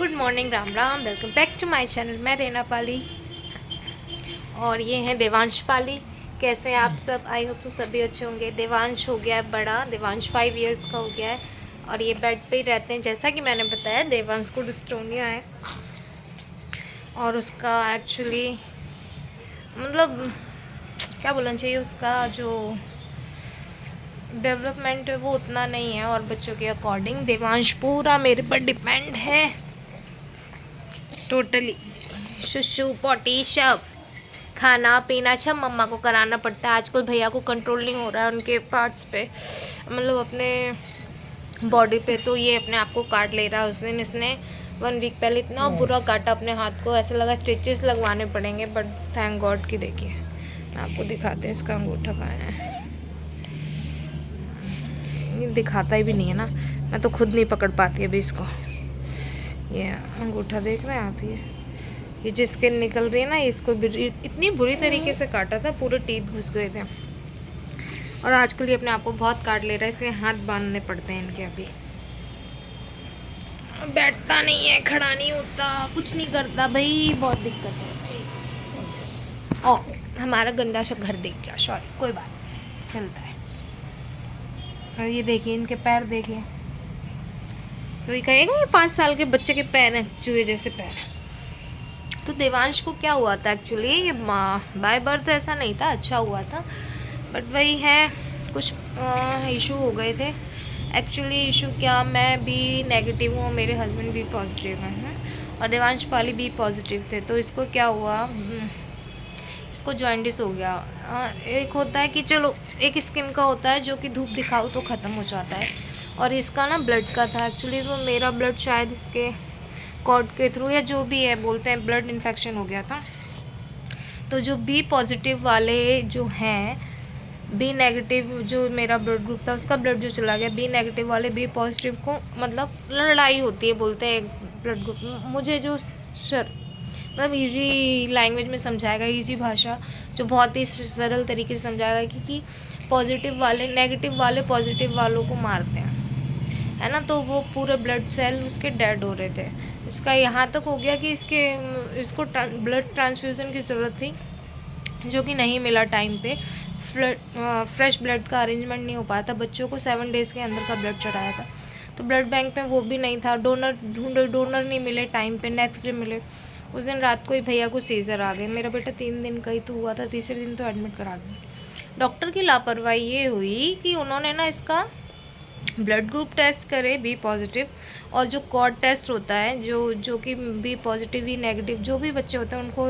Good morning, Ram Ram, welcome back to my channel. मैं रेना पाली और ये हैं देवांश पाली। कैसे हैं आप सब? आई होप तो सभी अच्छे होंगे। देवांश हो गया है बड़ा, देवांश 5 इयर्स का हो गया है और ये बेड पे ही रहते हैं। जैसा कि मैंने बताया, देवांश को डिस्टोनिया है और उसका एक्चुअली मतलब क्या बोलना चाहिए, उसका जो डेवलपमेंट है वो उतना नहीं है और बच्चों के अकॉर्डिंग देवांश पूरा मेरे पर डिपेंड है टोटली। शुशु पॉटी सब खाना पीना सब मम्मा को कराना पड़ता है। आजकल भैया को कंट्रोल नहीं हो रहा है उनके पार्ट्स पे, मतलब अपने बॉडी पे, तो ये अपने आप को काट ले रहा है। उस दिन इसने 1 वीक पहले इतना बुरा काटा अपने हाथ को, ऐसा लगा स्टिचेस लगवाने पड़ेंगे, बट थैंक गॉड कि देखिए आपको दिखाते हैं इसका अंगूठा कहाँ है। ये दिखाता ही भी नहीं है ना, मैं तो खुद नहीं पकड़ पाती अभी इसको। ये अंगूठा देख रहे हैं आप, ये जो स्किन निकल रही है ना, इसको इतनी बुरी तरीके से काटा था, पूरे टीथ घुस गए थे और आजकल ये अपने आप को बहुत काट ले रहा है, इसलिए हाथ बांधने पड़ते हैं इनके। अभी बैठता नहीं है, खड़ा नहीं होता, कुछ नहीं करता भाई, बहुत दिक्कत है भाई। ओ हमारा गंदा सा घर देख गया, सॉरी, कोई बात नहीं, चलता है। और ये देखिए इनके पैर देखिए, कोई कहेगा ये 5 साल के बच्चे के पैर हैं, चूहे जैसे पैर। तो देवांश को क्या हुआ था एक्चुअली, ये बाय बर्थ ऐसा नहीं था, अच्छा हुआ था, बट वही है कुछ इशू हो गए थे। एक्चुअली इशू क्या, मैं भी नेगेटिव हूँ, मेरे हस्बैंड भी पॉजिटिव हैं और देवांश पाली भी पॉजिटिव थे। तो इसको क्या हुआ, इसको जॉइंटिस हो गया। एक होता है कि चलो एक स्किन का होता है जो कि धूप दिखाओ तो ख़त्म हो जाता है, और इसका ना ब्लड का था एक्चुअली। वो मेरा ब्लड शायद इसके कॉर्ड के थ्रू या जो भी है बोलते हैं, ब्लड इन्फेक्शन हो गया था। तो जो बी पॉजिटिव वाले जो हैं, बी नेगेटिव जो मेरा ब्लड ग्रुप था उसका ब्लड जो चला गया, बी नेगेटिव वाले बी पॉजिटिव को मतलब लड़ाई होती है बोलते हैं ब्लड ग्रुप। मुझे जो मतलब इजी लैंग्वेज में समझाएगा, इजी भाषा जो बहुत ही सरल तरीके से समझाएगा कि पॉजिटिव वाले नेगेटिव वाले पॉजिटिव वालों को मारते हैं, है ना। तो वो पूरे ब्लड सेल उसके डेड हो रहे थे। उसका यहाँ तक हो गया कि इसको ब्लड ट्रांसफ्यूज़न की ज़रूरत थी, जो कि नहीं मिला टाइम पे। फ्रेश ब्लड का अरेंजमेंट नहीं हो पाया था। बच्चों को 7 डेज़ के अंदर का ब्लड चढ़ाया था, तो ब्लड बैंक में वो भी नहीं था। डोनर ढूंढे, डोनर नहीं मिले टाइम पे। नेक्स्ट डे मिले, उस दिन रात को ही भैया को सीजर आ गए। मेरा बेटा 3 दिन का ही तो हुआ था, तीसरे दिन तो एडमिट करा दिया। डॉक्टर की लापरवाही ये हुई कि उन्होंने ना इसका ब्लड ग्रुप टेस्ट करे बी पॉजिटिव, और जो कॉर्ड टेस्ट होता है जो कि बी पॉजिटिव ही नेगेटिव जो भी बच्चे होते हैं उनको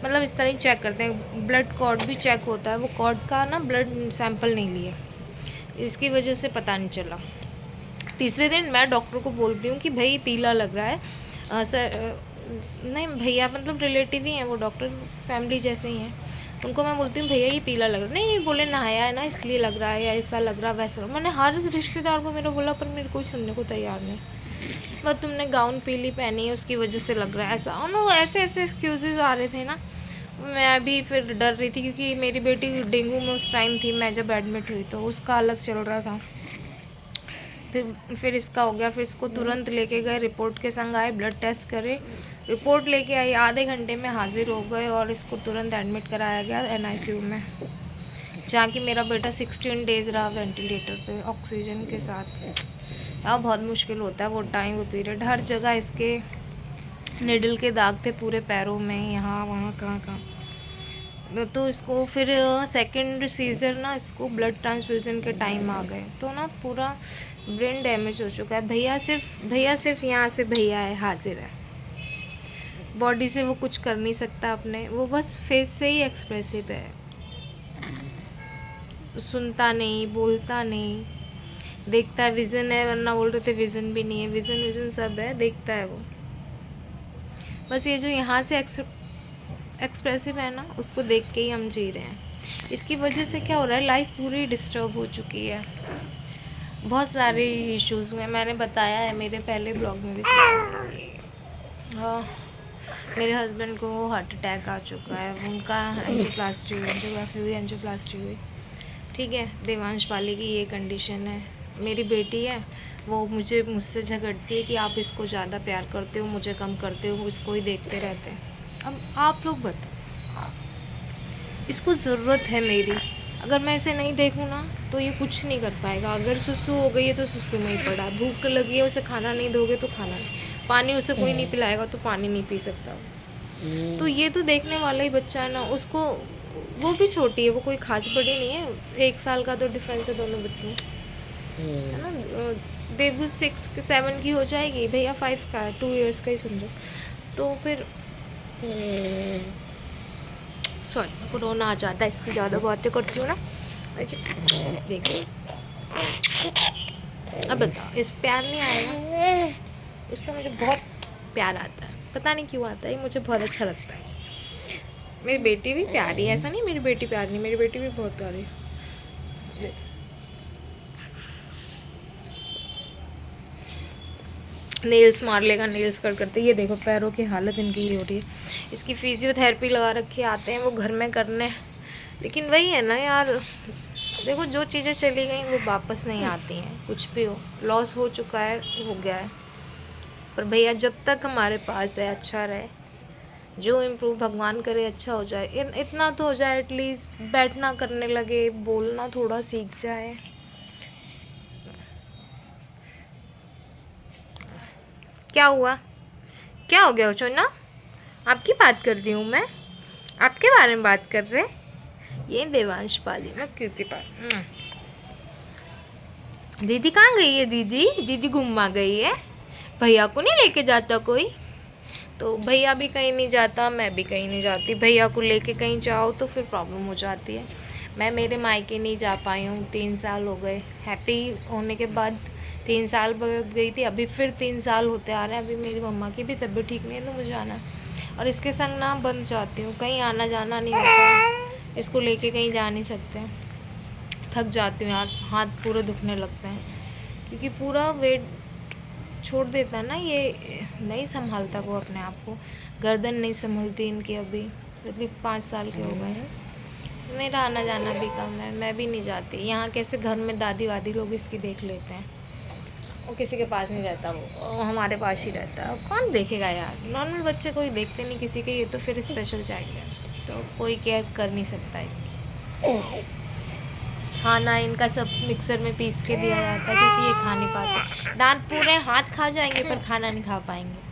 मतलब इस तरह ही चेक करते हैं। ब्लड कॉर्ड भी चेक होता है, वो कॉर्ड का ना ब्लड सैंपल नहीं लिए, इसकी वजह से पता नहीं चला। तीसरे दिन मैं डॉक्टर को बोलती हूँ कि भाई पीला लग रहा है। सर नहीं, भैया मतलब रिलेटिव ही हैं वो, डॉक्टर फैमिली जैसे ही हैं। उनको मैं बोलती हूँ भैया ये पीला लग रहा है। नहीं नहीं, बोले नहाया है ना इसलिए लग रहा है, या ऐसा लग रहा है वैसा। मैंने हर रिश्तेदार को मेरा बोला, पर मेरे कोई सुनने को तैयार नहीं। बस तुमने गाउन पीली पहनी है उसकी वजह से लग रहा है ऐसा। नो, ऐसे ऐसे एक्सक्यूज़ेस आ रहे थे ना। मैं भी फिर डर रही थी क्योंकि मेरी बेटी डेंगू में उस टाइम थी, मैं जब एडमिट हुई तो उसका अलग चल रहा था। फिर इसका हो गया, फिर इसको तुरंत लेके गए, रिपोर्ट के संग आए, ब्लड टेस्ट करे, रिपोर्ट लेके आई, आधे घंटे में हाजिर हो गए और इसको तुरंत एडमिट कराया गया NICU में, जहाँ कि मेरा बेटा 16 डेज़ रहा वेंटिलेटर पे ऑक्सीजन के साथ। यहाँ बहुत मुश्किल होता है वो टाइम, वो पीरियड। हर जगह इसके निडल के दाग थे पूरे पैरों में, यहाँ वहाँ कहाँ कहाँ। तो इसको फिर सेकंड सीजर ना, इसको ब्लड ट्रांसफ्यूज़न के टाइम आ गए, तो ना पूरा ब्रेन डैमेज हो चुका है। भैया सिर्फ यहाँ से भैया है, हाजिर है, बॉडी से वो कुछ कर नहीं सकता अपने, वो बस फेस से ही एक्सप्रेसिव है, सुनता नहीं, बोलता नहीं, देखता है। विज़न है, वरना बोल रहे थे विज़न भी नहीं है, विज़न सब है, देखता है वो। बस ये जो यहाँ से एक्सप्रेसिव है ना, उसको देख के ही हम जी रहे हैं। इसकी वजह से क्या हो रहा है, लाइफ पूरी डिस्टर्ब हो चुकी है, बहुत सारे इश्यूज़ हुए। मैंने बताया है मेरे पहले ब्लॉग में भी। मेरे हस्बैंड को हार्ट अटैक आ चुका है, उनका एंजियोप्लास्टी हुई, एंजियोग्राफी हुई, एंजियोप्लास्टी हुई, ठीक है। देवांश पाली की ये कंडीशन है, मेरी बेटी है, वो मुझसे झगड़ती है कि आप इसको ज़्यादा प्यार करते हो, मुझे कम करते हो, इसको ही देखते रहते हैं। अब आप लोग बताओ, इसको ज़रूरत है मेरी, अगर मैं इसे नहीं देखूँ ना तो ये कुछ नहीं कर पाएगा। अगर सुसु हो गई है तो सुसु में ही पड़ा, भूख लगी है उसे खाना नहीं दोगे तो खाना नहीं, पानी उसे कोई नहीं पिलाएगा तो पानी नहीं पी सकता। तो ये तो देखने वाला ही बच्चा है ना, उसको, वो भी छोटी है, वो कोई खास बड़ी नहीं है, 1 साल का तो डिफरेंस है दोनों बच्चों में, है ना। देबू 6-7 की हो जाएगी, भैया 5 का है, 2 इयर्स का ही समझो। तो फिर सॉरी, मेरे को रोना आ जाता है, इसकी ज़्यादा बातें करती हूँ ना। देखिए, अब बताओ, इस प्यार नहीं आएगा, इसमें मुझे बहुत प्यार आता है, पता नहीं क्यों आता है, मुझे बहुत अच्छा लगता है। मेरी बेटी भी प्यारी है, ऐसा नहीं मेरी बेटी प्यारी नहीं, मेरी बेटी भी बहुत प्यारी है। नेल्स मार लेगा, नेल्स करते, ये देखो पैरों की हालत इनकी ही हो रही है। इसकी फिजियोथेरेपी लगा रखी, आते हैं वो घर में करने, लेकिन वही है ना यार, देखो जो चीज़ें चली गई वो वापस नहीं आती हैं, कुछ भी हो, लॉस हो चुका है, हो गया है। पर भैया जब तक हमारे पास है अच्छा रहे, जो इम्प्रूव भगवान करे अच्छा हो जाए, इतना तो हो जाए एटलीस्ट, बैठना करने लगे, बोलना थोड़ा सीख जाए। क्या हुआ, क्या हो गया चोना? आपकी बात कर रही हूँ मैं, आपके बारे में बात कर रहे। ये देवांश पाली, मैं क्यूटी पाल। दीदी कहाँ गई है? दीदी घूमा गई है, भैया को नहीं लेके जाता कोई? तो भैया भी कहीं नहीं जाता, मैं भी कहीं नहीं जाती, भैया को लेके कहीं जाओ तो फिर प्रॉब्लम हो जाती है। मैं मेरे मायके नहीं जा पाई हूँ, 3 साल हो गए, हैप्पी होने के बाद 3 साल बाद गई थी, अभी फिर 3 साल होते आ रहे हैं। अभी मेरी मम्मा की भी तबीयत ठीक नहीं है तो मुझे आना, और इसके संग ना बंद जाती हूँ, कहीं आना जाना नहीं होता, इसको लेके कहीं जा नहीं सकते, थक जाती हूँ यार, हाथ पूरे दुखने लगते हैं, क्योंकि पूरा वेट छोड़ देता है ना, ये नहीं संभालता वो अपने आप को, गर्दन नहीं संभलती इनकी, अभी मतलब 5 साल के हो गए हैं। मेरा आना जाना भी कम है, मैं भी नहीं जाती, यहाँ कैसे घर में दादी वादी लोग इसकी देख लेते हैं, वो किसी के पास नहीं रहता, वो हमारे पास ही रहता है, कौन देखेगा यार, नॉर्मल बच्चे कोई देखते नहीं किसी के, ये तो फिर स्पेशल चाइल्ड है, तो कोई केयर कर नहीं सकता इसकी। खाना इनका सब मिक्सर में पीस के दिया जाता है, क्योंकि ये खा नहीं पाते, दांत पूरे हाथ खा जाएंगे पर खाना नहीं खा पाएंगे।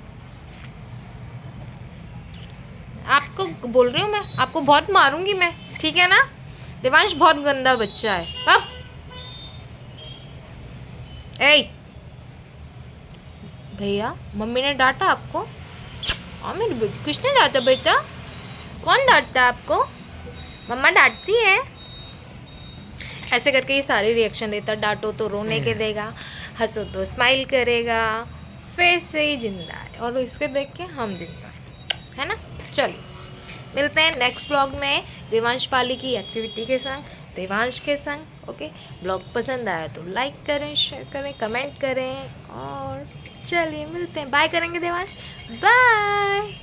आपको बोल रही हूँ मैं, आपको बहुत मारूंगी मैं, ठीक है ना? देवांश बहुत गंदा बच्चा है। अब ए भैया, मम्मी ने डांटा आपको? हाँ मेरी बेटी, किसने डांटा बेटा? कौन डांटता है आपको? मम्मा डांटती है? ऐसे करके ये सारे रिएक्शन देता, डांटो तो रोने के देगा, हंसो तो स्माइल करेगा, फेस से ही जिंदा है, और इसके देख के हम जिंदा है ना। चलिए मिलते हैं नेक्स्ट ब्लॉग में देवांश पाली की एक्टिविटी के संग, देवांश के संग। ओके, ब्लॉग पसंद आया तो लाइक करें, शेयर करें, कमेंट करें, और चलिए मिलते हैं, बाय करेंगे देवांश, बाय।